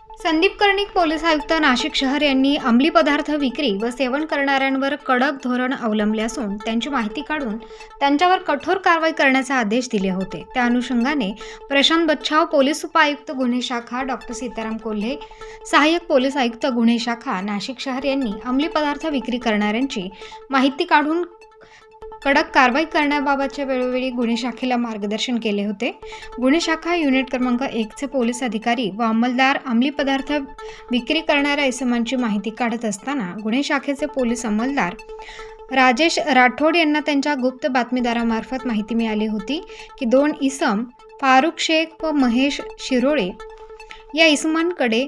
Sandeep Karnik police आयुक्त नाशिक शहर यांनी अंमली पदार्थ विक्री व सेवन करणाऱ्यांवर कडक धोरण अवलंबले असून त्यांची माहिती काढून त्यांच्यावर कठोर कारवाई करण्याचे आदेश दिले होते। त्या अनुषंगाने प्रशांत बच्छाव पोलीस उपायुक्त गुन्हे शाखा डॉक्टर सीताराम कोल्हे सहाय्यक पोलीस आयुक्त गुन्हे शाखा नाशिक शहर यांनी अंमली पदार्थ विक्री करणाऱ्यांची माहिती काढून कडक कारवाई करण्याबाबतचे वेळोवेळी गुन्हे शाखेला मार्गदर्शन केले होते। गुन्हे शाखा युनिट क्रमांक 1 चे पोलीस अधिकारी व अंमलदार अंमली पदार्थ विक्री करणाऱ्या इसमांची माहिती काढत असताना गुन्हे शाखेचे पोलीस अंमलदार राजेश राठोड यांना त्यांच्या गुप्त बातमीदारामार्फत माहिती मिळाली होती की 2 इसम फारुख शेख व महेश शिरोळे या इसमांकडे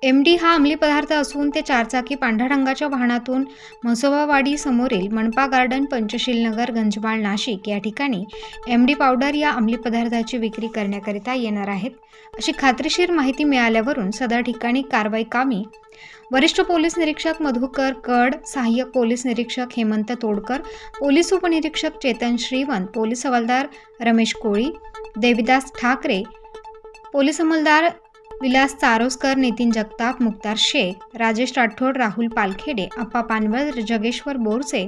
MD हा अंमली पदार्थ असून ते 4 चाकी पांढऱ्या रंगाच्या वाहनातून म्हसोबावाडी समोरील मनपा गार्डन पंचशील नगर गंजमाळ नाशिक या ठिकाणी MD पावडर या अंमली पदार्थाची विक्री करण्याकरिता येणार आहेत अशी खात्रीशीर माहिती मिळाल्यावरून सदर ठिकाणी कारवाई कामी वरिष्ठ पोलीस निरीक्षक मधुकर कड, सहाय्यक पोलीस निरीक्षक हेमंत तोडकर, पोलीस उपनिरीक्षक चेतन श्रीवंत, पोलीस हवालदार रमेश कोळी, देविदास ठाकरे, पोलीस अंमलदार विलास चारोस्कर, नितीन जगताप, मुक्तार शेख, राजेश राठोड, राहुल पालखेडे, अप्पा पानवळ, जगेश्वर बोरसे,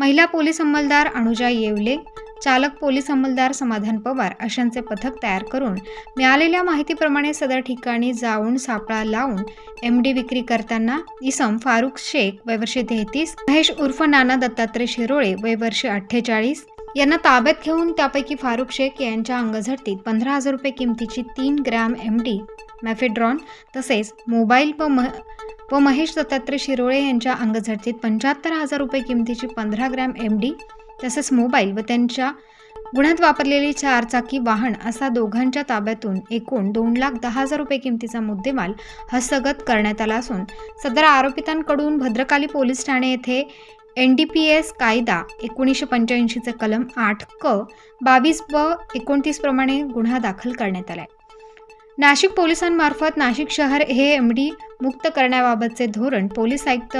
महिला पोलीस अंमलदार अनुजा येवले, चालक पोलीस अंमलदार समाधान पवार अशांचे पथक तयार करून मिळालेल्या माहितीप्रमाणे सदर ठिकाणी जाऊन सापळा लावून MD विक्री करताना इसम फारुख शेख वय वर्ष 33, महेश उर्फ नाना दत्तात्रय शिरोळे वय वर्ष 48 यांना ताब्यात घेऊन त्यापैकी फारुख शेख यांच्या अंगझडतीत 15,000 रुपये किमतीची 3 ग्रॅम MD मॅफेड्रॉन तसेच मोबाईल व महेश दत्तात्रय शिरोळे यांच्या अंगझडतीत 75,000 रुपये किमतीची 15 ग्रॅम MD तसेच मोबाईल व त्यांच्या गुन्ह्यात वापरलेली 4 चाकी वाहन असा दोघांच्या ताब्यातून एकूण 2,10,000 रुपये किमतीचा मुद्देमाल हस्तगत करण्यात आला असून सदर आरोपितांकडून भद्रकाली पोलीस ठाणे येथे NDPS कायदा 1985 चे कलम 8 क 22 व 29 प्रमाणे गुन्हा दाखल करण्यात आलाय। नाशिक पोलिसांमार्फत नाशिक शहर हे MD मुक्त करण्याबाबतचे धोरण पोलीस आयुक्त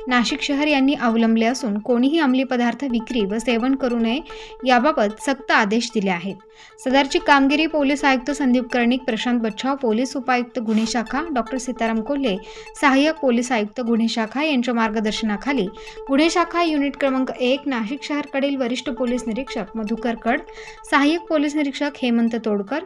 नाशिक शहर यांनी अवलंबले असून कोणीही अंमली पदार्थ विक्री व सेवन करू नये याबाबत सक्त आदेश दिले आहेत। सदरची कामगिरी पोलीस आयुक्त संदीप कर्णिक, प्रशांत बच्छाव पोलीस उपायुक्त गुन्हे शाखा डॉक्टर सीताराम कोल्हे सहाय्यक पोलीस आयुक्त गुन्हे शाखा यांच्या मार्गदर्शनाखाली गुन्हे शाखा युनिट क्रमांक 1 नाशिक शहरकडील वरिष्ठ पोलीस निरीक्षक मधुकर कड, सहाय्यक पोलीस निरीक्षक हेमंत तोडकर,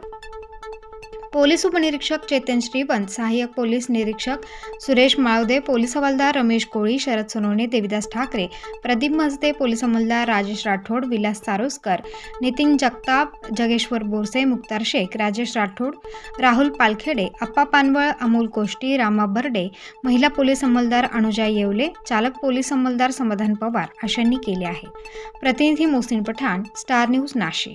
पोलीस उपनिरीक्षक चेतन श्रीवंत, सहाय्यक पोलीस निरीक्षक सुरेश माळदे, पोलीस हवालदार रमेश कोळी, शरद सोनवणे, देविदास ठाकरे, प्रदीप मजदे, पोलीस अंमलदार राजेश राठोड, विलास चारोस्कर, नितीन जगताप, जगेश्वर बोरसे, मुक्तार शेख, राजेश राठोड, राहुल पालखेडे, अप्पा पानवळ, अमोल कोष्टी, रामा बर्डे, महिला पोलीस अंमलदार अनुजा येवले, चालक पोलीस अंमलदार समाधान पवार अशांनी केले आहे। प्रतिनिधी मोहसिन पठाण, स्टार न्यूज नाशिक।